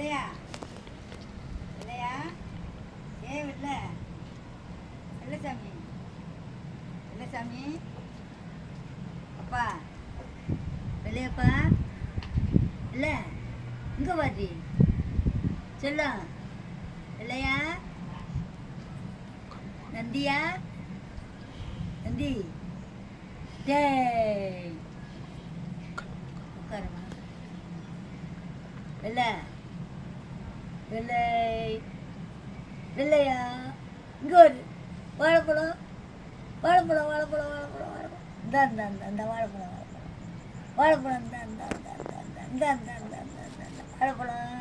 இல்லையா இல்லையா ஏ இல்ல இல்லை சாமி இல்லை சாமி அப்பா இல்லையாப்பா இல்லை இங்கே பாட்டி சொல்லும் இல்லையா நந்தியா நந்தி டேய் உட்காரமா வெள்ளை வெள்ளை வெள்ளையா இங்கே ஒரு வாழைப்பழம் வாழைப்பழம் வாழைப்பழம் வாழைப்பழம் வாழைப்பழம் இந்த வாழைப்பழம் வாழைப்பழம் வாழைப்பழம் இந்த வாழைப்பழம்